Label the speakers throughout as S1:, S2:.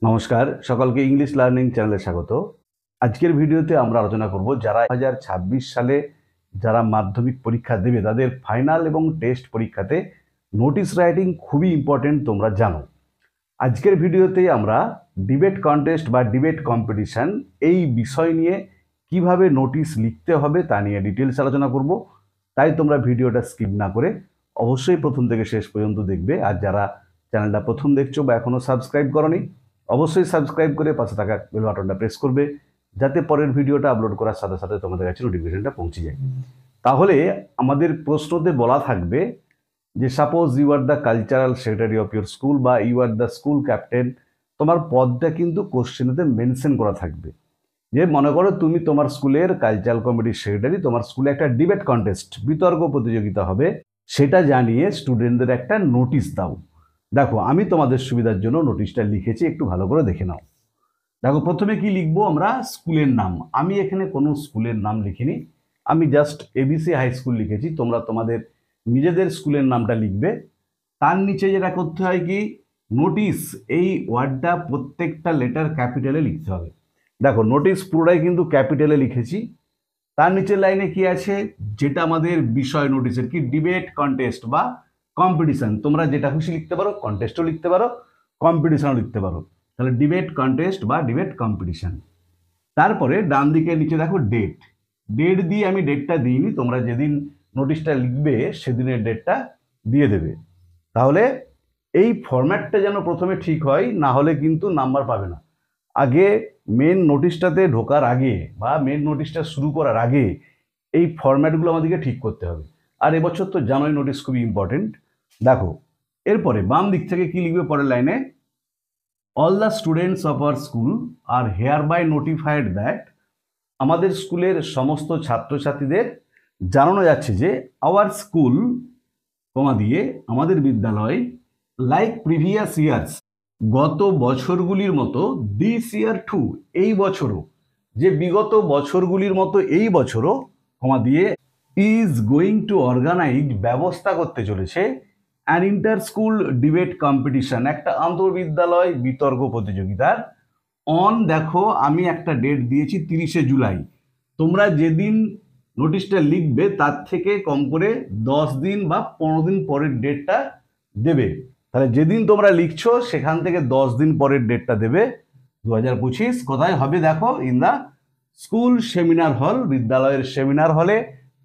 S1: নমস্কার, সকলকে English learning চ্যানেলে স্বাগত। আজকের ভিডিওতে আমরা আলোচনা করব যারা 2026 সালে যারা মাধ্যমিক পরীক্ষা দেবে তাদের ফাইনাল এবং টেস্ট পরীক্ষাতে নোটিশ রাইটিং খুবই ইম্পর্টেন্ট, তোমরা জানো। আজকের ভিডিওতে আমরা ডিবেট কন্টেস্ট বা ডিবেট কম্পিটিশন এই বিষয় নিয়ে কিভাবে নোটিশ লিখতে হবে তা নিয়ে ডিটেলস আলোচনা করব। তাই তোমরা ভিডিওটা স্কিপ না করে অবশ্যই প্রথম থেকে শেষ পর্যন্ত দেখবে। আর যারা চ্যানেলটা প্রথম দেখছো বা এখনও সাবস্ক্রাইব করোনি, অবশ্যই সাবস্ক্রাইব করে পাশে থাকা বেল বাটনটা প্রেস করবে, যাতে পরের ভিডিওটা আপলোড করার সাথে সাথে তোমাদের কাছে নোটিফিকেশনটা পৌঁছে যায়। তাহলে আমাদের প্রশ্নতে বলা থাকবে যে suppose you are the cultural secretary of your school বা you are the school captain. তোমার পদটা কিন্তু কোশ্চেনেতে মেনশন করা থাকবে। যে মনে করো তুমি তোমার স্কুলের কালচারাল কমিটির সেক্রেটারি, তোমার স্কুলে একটা ডিবেট কন্টেস্ট বিতর্ক প্রতিযোগিতা হবে, সেটা জানিয়ে স্টুডেন্টদের একটা নোটিশ দাও। দেখো, আমি তোমাদের সুবিধার জন্য নোটিশটা লিখেছি, একটু ভালো করে দেখে নাও। দেখো, প্রথমে কি লিখবো আমরা? স্কুলের নাম। আমি এখানে কোনো স্কুলের নাম লিখিনি, আমি জাস্ট এবিসি হাই স্কুল লিখেছি। তোমরা তোমাদের নিজেদের স্কুলের নামটা লিখবে। তার নিচে যেটা করতে হয় কি, নোটিশ, এই ওয়ার্ডটা প্রত্যেকটা লেটার ক্যাপিটালে লিখতে হবে। দেখো, নোটিশ পুরোটাই কিন্তু ক্যাপিটালে লিখেছি। তার নিচের লাইনে কি আছে, যেটা আমাদের বিষয় নোটিশের, কি ডিবেট কন্টেস্ট বা কম্পিটিশন। তোমরা যেটা খুশি লিখতে পারো, কন্টেস্টও লিখতে পারো, কম্পিটিশনও লিখতে পারো। তাহলে ডিবেট কন্টেস্ট বা ডিবেট কম্পিটিশন। তারপরে ডান দিকে নিচে দেখো ডেট। ডেট দিয়ে আমি ডেটটা দিইনি, তোমরা যেদিন নোটিশটা লিখবে সেদিনের ডেটটা দিয়ে দেবে। তাহলে এই ফরম্যাটটা যেন প্রথমে ঠিক হয়, না হলে কিন্তু নাম্বার পাবে না। আগে মেন নোটিশটাতে ঢোকার আগে বা মেন নোটিশটা শুরু করার আগে এই ফরম্যাটগুলো আমাদেরকে ঠিক করতে হবে। আর এবছর তো জানোই নোটিশ খুবই ইম্পর্টেন্ট। দেখো, এরপরে বাম দিক থেকে কি লিখবে পরের লাইনে, all the students of our school are hereby notified that. আমাদের স্কুলের সমস্ত ছাত্রছাত্রীদের জানানো যাচ্ছে যে আওয়ার স্কুল কমা দিয়ে আমাদের বিদ্যালয়, লাইক প্রিভিয়াস ইয়ার্স, গত বছরগুলির মতো, দিস ইয়ার টু, এই বছরও, যে বিগত বছরগুলির মতো এই বছরও কমা দিয়ে, ইজ গোয়িং টু অর্গানাইজ, ব্যবস্থা করতে চলেছে, an inter school debate competition, একটা আন্তর্বিদ্যালয় বিতর্ক প্রতিযোগিতার। অন, দেখো আমি একটা ডেট দিয়েছি 30শে জুলাই। তোমরা যেদিন নোটিশটা লিখবে তার থেকে কম করে 10 দিন বা 15 দিন পরের ডেটটা দেবে। তাহলে যেদিন তোমরা লিখছো সেখান থেকে 10 দিন পরের ডেটটা দেবে। 2025 কোথায় হবে দেখো, ইন দ্য স্কুল সেমিনার হল, বিদ্যালয়ের সেমিনার হলে।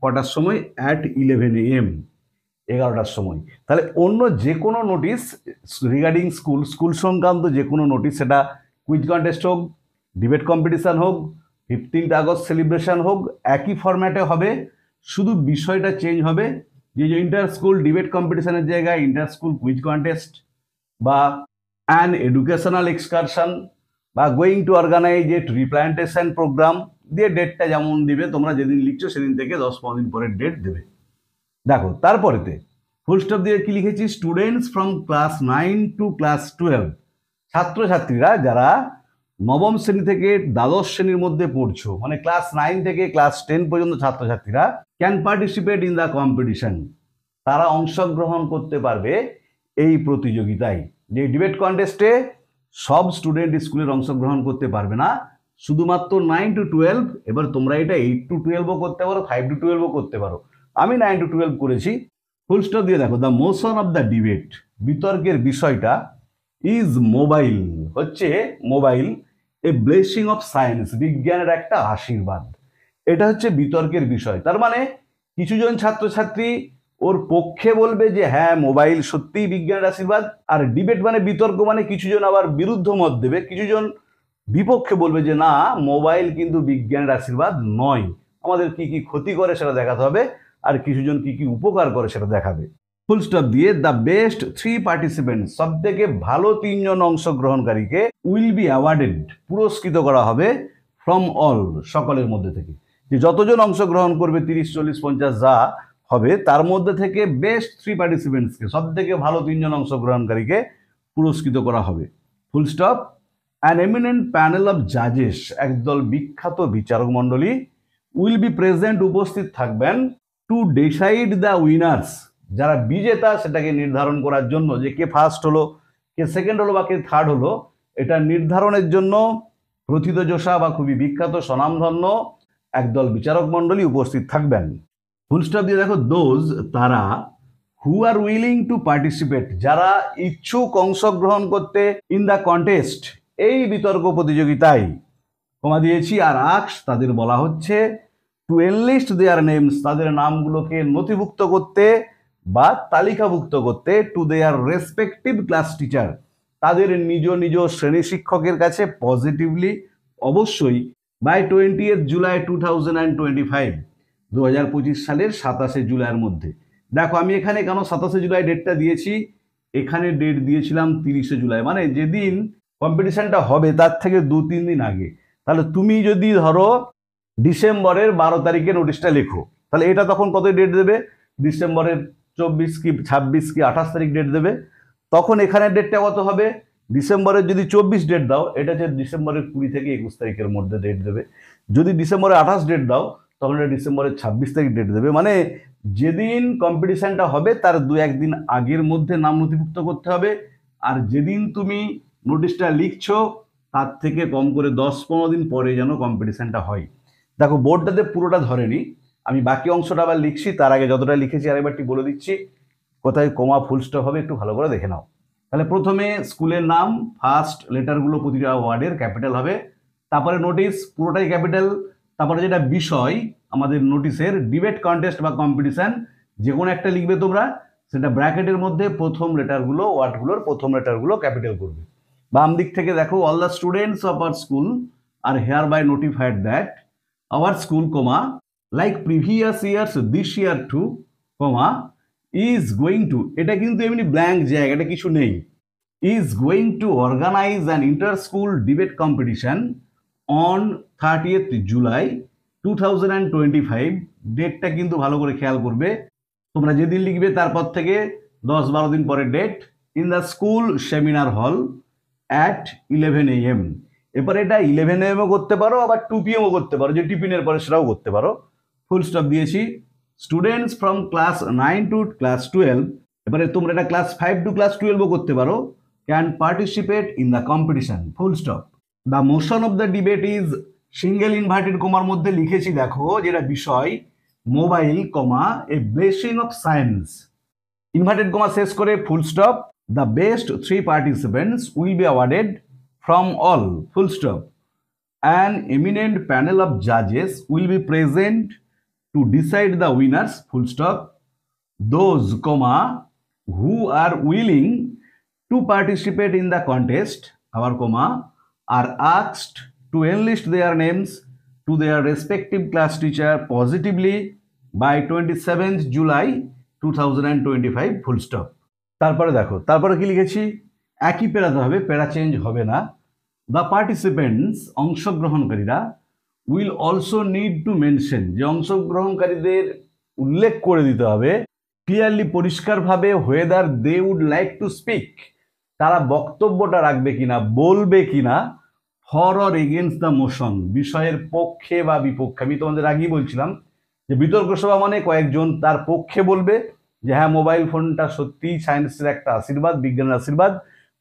S1: কটার সময়? অ্যাট 11 AM, 11টার সময়। তাহলে অন্য যে কোনো নোটিশ রিগার্ডিং স্কুল, স্কুল সংক্রান্ত যে কোনো নোটিশ, সেটা কুইজ কন্টেস্ট হোক, ডিবেট কম্পিটিশান হোক, 15th আগস্ট সেলিব্রেশন হোক, একই ফরম্যাটে হবে। শুধু বিষয়টা চেঞ্জ হবে, যে ইন্টার স্কুল ডিবেট কম্পিটিশনের জায়গায় ইন্টার স্কুল কুইজ কন্টেস্ট বা অ্যান এডুকেশনাল এক্সকারশন বা going to organise a tree plantation programme দিয়ে ডেটটা যেমন দিবে, তোমরা যেদিন লিখছো সেদিন থেকে 10-15 দিন পরের ডেট দেবে। দেখো, তারপরেতে ফুল স্টপ দিয়ে কি লিখেছি, students from class 9 to class 12, ছাত্রছাত্রীরা যারা নবম শ্রেণী থেকে দ্বাদশ শ্রেণীর মধ্যে পড়ছো, মানে ক্লাস 9 থেকে ক্লাস 10 পর্যন্ত ছাত্রছাত্রীরা, can participate in the competition, তারা অংশগ্রহণ করতে পারবে এই প্রতিযোগিতায়। যে ডিবেট কন্টেস্টে সব স্টুডেন্ট স্কুলের অংশগ্রহণ করতে পারবে না, শুধুমাত্র 9 to 12। এবার তোমরা এটা 8 to 12ও করতে পারো, 5 to 12ও করতে পারো। আমি 9 to 12 করেছি। ফুল স্টপ দিয়ে দেখো, the motion of the debate, বিতর্কের বিষয়টা, ইজ মোবাইল, হচ্ছে mobile, A blessing of science, বিজ্ঞানের একটা আশীর্বাদ। এটা হচ্ছে বিতর্কের বিষয়। তার মানে কিছুজন ছাত্রছাত্রী ওর পক্ষে বলবে যে হ্যাঁ, মোবাইল সত্যিই বিজ্ঞানের আশীর্বাদ। আর ডিবেট মানে বিতর্ক, মানে কিছুজন আবার বিরুদ্ধ মত দেবে, কিছুজন বিপক্ষে বলবে যে না, মোবাইল কিন্তু বিজ্ঞানের আশীর্বাদ নয়, আমাদের কি কি ক্ষতি করে সেটা দেখাতে হবে, আর কিছুজন কি কি উপকার করে সেটা দেখাবে। ফুল স্টপ দিয়ে, দ্য বেস্ট 3 পার্টিসিপেন্ট, সব থেকে ভালো 3 জন অংশগ্রহণকারীকে, উইল বি অ্যাওয়ার্ডেড, পুরস্কৃত করা হবে, ফ্রম অল, সকলের মধ্যে থেকে। যে যতজন অংশগ্রহণ করবে, 30, 40, 50 যা হবে, তার মধ্যে থেকে বেস্ট 3 পার্টিসিপেন্টসকে, সব থেকে ভালো 3 জন অংশগ্রহণকারীকে পুরস্কৃত করা হবে। Full stop. An eminent panel of জাজেস, একদল বিখ্যাত বিচারক মণ্ডলী, উইল বি প্রেজেন্ট, উপস্থিত থাকবেন, টু ডিসাইড দ্য উইনার্স, যারা বিজেতা সেটাকে নির্ধারণ করার জন্য, যে কে ফার্স্ট হলো, কে সেকেন্ড হলো বা কে থার্ড হলো, এটা নির্ধারণের জন্য প্রথিতযশা বা খুবই বিখ্যাত স্বনামধন্য একদল বিচারক মণ্ডলী উপস্থিত থাকবেন। ফুল স্টপ দিয়ে দেখো দোজ তারা হু আর উইলিং টু পার্টিসিপেট যারা ইচ্ছুক অংশগ্রহণ করতে ইন দ্য কন্টেস্ট এই বিতর্ক প্রতিযোগিতায়, কমা দিয়েছি, আর আক্স তাদের বলা হচ্ছে টু এনলিস্ট দেয়ার নেমস তাদের নামগুলোকে নথিভুক্ত করতে বা তালিকাভুক্ত করতে to their respective class teacher তাদের নিজ নিজ শ্রেণী শিক্ষকের কাছে পজিটিভলি অবশ্যই বাই 20th জুলাই 2025 2025 সালের 27শে জুলাইয়ের মধ্যে। দেখো আমি এখানে কেন 27শে জুলাই ডেটটা দিয়েছি, এখানে ডেট দিয়েছিলাম 30শে জুলাই, মানে যেদিন কম্পিটিশনটা হবে তার থেকে 2-3 দিন আগে। তাহলে তুমি যদি ধরো ডিসেম্বরের 12 তারিখে নোটিশটা লেখো, তাহলে এটা তখন কত ডেট দেবে? ডিসেম্বরের 24 কি 26 কি 28 তারিখ ডেট দেবে। তখন এখানে ডেটটা কত হবে? ডিসেম্বরের যদি 24 ডেট দাও, এটা হচ্ছে ডিসেম্বরের 20 থেকে 21 তারিখের মধ্যে ডেট দেবে। যদি ডিসেম্বরের 28 ডেট দাও, তখন এটা ডিসেম্বরের 26 তারিখ ডেট দেবে। মানে যেদিন কম্পিটিশনটা হবে তার 2-1 দিন আগের মধ্যে নাম নথিভুক্ত করতে হবে। আর যেদিন তুমি নোটিশটা লিখছো তার থেকে কম করে 10-15 দিন পরে যেন কম্পিটিশনটা হয়। দেখো বোর্ডটাতে পুরোটা ধরেনি, আমি বাকি অংশটা আবার লিখছি, তার আগে যতটা লিখেছি আরেকবারটি বলে দিচ্ছি, কোথায় কমা ফুল স্টপ হবে একটু ভালো করে দেখে নাও। তাহলে প্রথমে স্কুলের নাম, ফার্স্ট লেটারগুলো প্রতিটা ওয়ার্ডের ক্যাপিটাল হবে, তারপরে নোটিশ পুরোটাই ক্যাপিটাল, তারপরে যেটা বিষয় আমাদের নোটিশের ডিবেট কন্টেস্ট বা কম্পিটিশন যে কোনো একটা লিখবে তোমরা, সেটা ব্র্যাকেটের মধ্যে প্রথম লেটারগুলো ওয়ার্ডগুলোর প্রথম লেটারগুলো ক্যাপিটাল করবে। বাম দিক থেকে দেখো all the students of our school are hereby notified that our school comma like previous years this year too comma is going to, এটা কিন্তু এমনি ব্ল্যাঙ্ক জায়গা, এটা কিছু নেই, is going to organise an inter school debate competition on 30th July 2025। ডেটটা কিন্তু ভালো করে খেয়াল করবে, তোমরা যেদিন লিখবে তারপর থেকে 10-12 দিন পরে date, in the school seminar hall at 11 AM। এরপর এটা 11 AM ও করতে পারো, আবার 2 PM ও করতে পারো, যে টিফিনের পরে সেটাও করতে পারো। ফুল স্টপ দিয়েছি। Students from class 9 to class 12, এবারে তোমরা এটা ক্লাস 5 টু ক্লাস 12 ও করতে পারো, can participate in the competition. Full stop. The motion of the debate is single inverted comma মধ্যে লিখেছি, দেখো যেটা বিষয় mobile comma a blessing of science, inverted comma শেষ করে full stop. The best 3 participants will be awarded from all full stop. An eminent panel of জাজেস will be present to decide the winners full stop. Those comma who are willing to participate in the contest our comma are asked to enlist their names to their respective class teacher positively by 27th July 2025 full stop। তারপরে দেখো তারপরে কি লিখেছি, একই পেরাতে হবে, পেরা change হবে না। The participants অংশগ্রহণকারীরা will also need to mention, যে অংশগ্রহণকারীদের উল্লেখ করে দিতে হবে ক্লিয়ারলি পরিষ্কারভাবে whether they would like to speak, তারা বক্তব্যটা রাখবে কিনা, বলবে কিনা, for or against the motion, বিষয়ের পক্ষে বা বিপক্ষে। আমি তোমাদের আগেই বলছিলাম যে বিতর্ক সভা মানে কয়েকজন তার পক্ষে বলবে যে হ্যাঁ মোবাইল ফোনটা সত্যিই সায়েন্সের একটা আশীর্বাদ, বিজ্ঞানের আশীর্বাদ,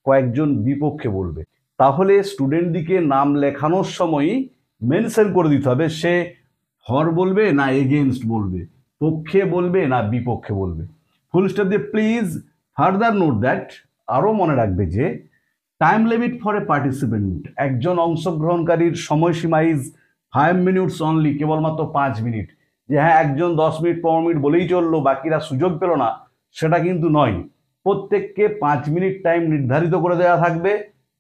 S1: কয়েকজন বিপক্ষে বলবে। তাহলে স্টুডেন্টদিকে নাম লেখানোর সময়ই মেনশন করে দিতে হবে সে ফর বলবে না এগেনস্ট বলবে, পক্ষে বলবে না বিপক্ষে বলবে। ফুল স্টপ দিয়ে প্লিজ ফার্দার নোট দ্যাট, আরও মনে রাখবে যে time limit for a participant, একজন অংশগ্রহণকারীর সময়সীমা ইজ 5 minutes অনলি, কেবলমাত্র 5 মিনিট। যে হ্যাঁ একজন 10 মিনিট 15 মিনিট বলেই চললো বাকিরা সুযোগ পেল না, সেটা কিন্তু নয়। প্রত্যেককে 5 মিনিট টাইম নির্ধারিত করে দেওয়া থাকবে,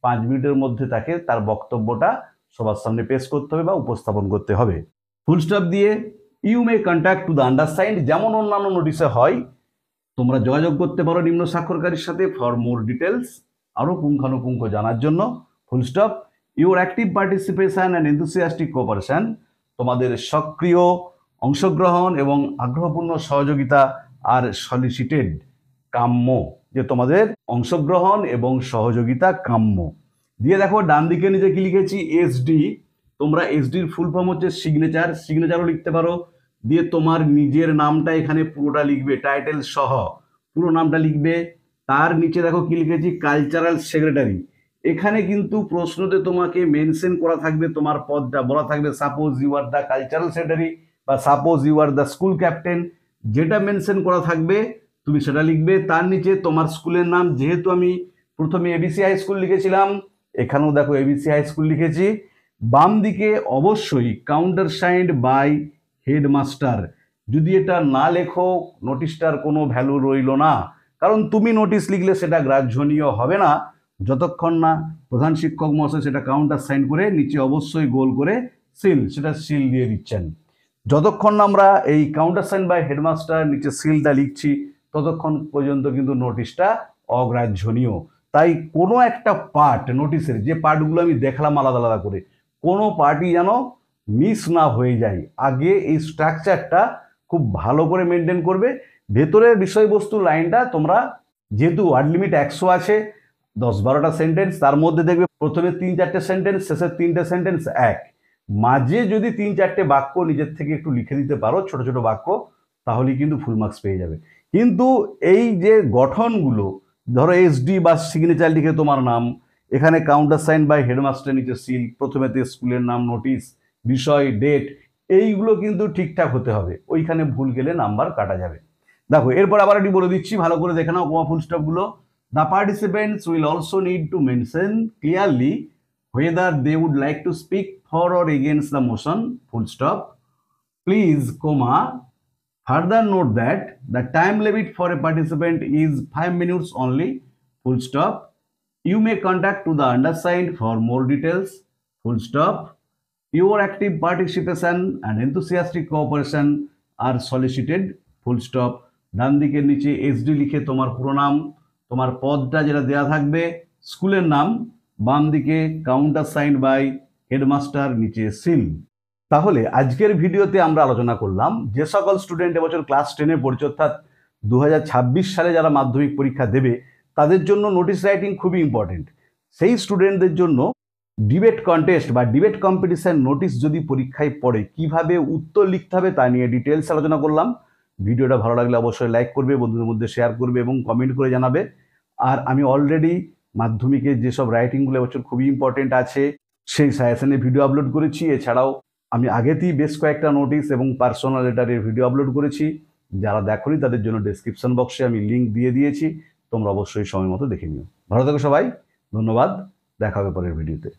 S1: 5 মিনিটের মধ্যে তাকে তার বক্তব্যটা সবার সামনে পেশ করতে হবে বা উপস্থাপন করতে হবে। ফুল স্টপ দিয়ে you may contact to the undersigned, যেমন অন্যান্য নোটিশে হয় তোমরা যোগাযোগ করতে পারো নিম্ন স্বাক্ষরকারীর সাথে ফর মোর ডিটেলস, আরও পুঙ্খানুপুঙ্খ জানার জন্য। Full stop. Your active participation and enthusiastic cooperation, তোমাদের সক্রিয় অংশগ্রহণ এবং আগ্রহপূর্ণ সহযোগিতা আর সলিসিটেড, কাম্য, যে তোমাদের অংশগ্রহণ এবং সহযোগিতা কাম্য। দিয়ে দেখো ডান দিকে নিচে কি লিখেছি এসডি, তোমরা এসডির ফুল ফর্ম হচ্ছে সিগনেচার, সিগনেচারও লিখতে পারো। দিয়ে তোমার নিজের নামটা এখানে পুরোটা লিখবে, টাইটেল সহ পুরো নামটা লিখবে। তার নিচে দেখো কি লিখেছি কালচারাল সেক্রেটারি, এখানে কিন্তু প্রশ্নতে তোমাকে মেনশন করা থাকবে, তোমার পদটা বলা থাকবে, suppose you are the cultural secretary বা suppose you are the school captain, যেটা মেনশন করা থাকবে তুমি সেটা লিখবে। তার নিচে তোমার স্কুলের নাম, যেহেতু আমি প্রথমে এবিসি হাই স্কুল লিখেছিলাম, এখানেও দেখো এবিসি হাই স্কুল লিখেছি। বাম দিকে অবশ্যই কাউন্টার সাইন্ড বাই হেডমাস্টার। যদি এটা না লেখো নোটিশটার কোনো ভ্যালু রইল না, কারণ তুমি নোটিশ লিখলে সেটা গ্রাহ্যনীয় হবে না যতক্ষণ না প্রধান শিক্ষক মহাশয় সেটা কাউন্টার সাইন করে নিচে অবশ্যই গোল করে সিল, সেটা সিল দিয়ে দিচ্ছেন। যতক্ষণ না আমরা এই কাউন্টার সাইন বাই হেডমাস্টার নিচে সিলটা লিখছি ততক্ষণ পর্যন্ত কিন্তু নোটিশটা অগ্রাহ্যনীয়। তাই কোনো একটা পার্ট নোটিশের, যে পার্টগুলো আমি দেখলাম আলাদা আলাদা করে, কোনো পার্টই যেন মিস না হয়ে যায়। আগে এই স্ট্রাকচারটা খুব ভালো করে মেনটেন করবে। ভেতরের বিষয়বস্তু লাইনটা তোমরা, যেহেতু ওয়ার্ড লিমিট 100 আছে, 10-12টা সেন্টেন্স, তার মধ্যে দেখবে প্রথমে 3-4টে সেন্টেন্স, শেষের 3টে সেন্টেন্স এক, মাঝে যদি 3-4টে বাক্য নিজের থেকে একটু লিখে দিতে পারো, ছোট ছোট বাক্য, তাহলেই কিন্তু ফুল মার্কস পেয়ে যাবে। কিন্তু এই যে গঠনগুলো, ধরো এসডি বা সিগনেচার লিখে তোমার নাম, এখানে কাউন্টার সাইন বাই হেডমাস্টার নিচে সিল, প্রথমেতে স্কুলের নাম, নোটিশ, বিষয়, ডেট, এইগুলো কিন্তু ঠিকঠাক হতে হবে। ওইখানে ভুল গেলে নাম্বার কাটা যাবে। দেখো এরপর আবার একটু বলে দিচ্ছি, ভালো করে দেখে নাও কমা ফুল স্টপগুলো। The participants will also need to mention clearly whether they would like to speak for or against the motion, full stop. Please, comma, further note that the time limit for a participant is 5 minutes only, full stop. You may contact to the undersigned for more details, full stop. Your active participation and enthusiastic cooperation are solicited, full stop. ডান দিকের নিচে SD লিখে তোমার পুরো নাম, তোমার পদটা যেটা দেওয়া থাকবে, স্কুলের নাম, বাম দিকে কাউন্টার সাইন বাই হেডমাস্টার, নিচে সিল। তাহলে আজকের ভিডিওতে আমরা আলোচনা করলাম যে সকল স্টুডেন্ট এবছর ক্লাস 10-এ পড়ছে, অর্থাৎ 2026 সালে যারা মাধ্যমিক পরীক্ষা দেবে, তাদের জন্য নোটিশ রাইটিং খুবই ইম্পর্টেন্ট। সেই স্টুডেন্টদের জন্য ডিবেট কন্টেস্ট বা ডিবেট কম্পিটিশন নোটিশ যদি পরীক্ষায় পড়ে কিভাবে উত্তর লিখতে হবে তা নিয়ে ডিটেলস আলোচনা করলাম। ভিডিওটা ভালো লাগলে অবশ্যই লাইক করবে, বন্ধুদের মধ্যে শেয়ার করবে এবং কমেন্ট করে জানাবে। আর আমি অলরেডি মাধ্যমিকের যেসব রাইটিংগুলো এবছর খুবই ইম্পর্টেন্ট আছে সেই সাজেশনে ভিডিও আপলোড করেছি। এছাড়াও আমি আগেতেই বেশ কয়েকটা নোটিশ এবং পার্সোনাল লেটারের ভিডিও আপলোড করেছি, যারা দেখোনি তাদের জন্য ডেসক্রিপশন বক্সে আমি লিঙ্ক দিয়ে দিয়েছি, তোমরা অবশ্যই সময় মতো দেখে নিও। ভালো থেকো সবাই, ধন্যবাদ, দেখা হবে পরের ভিডিওতে।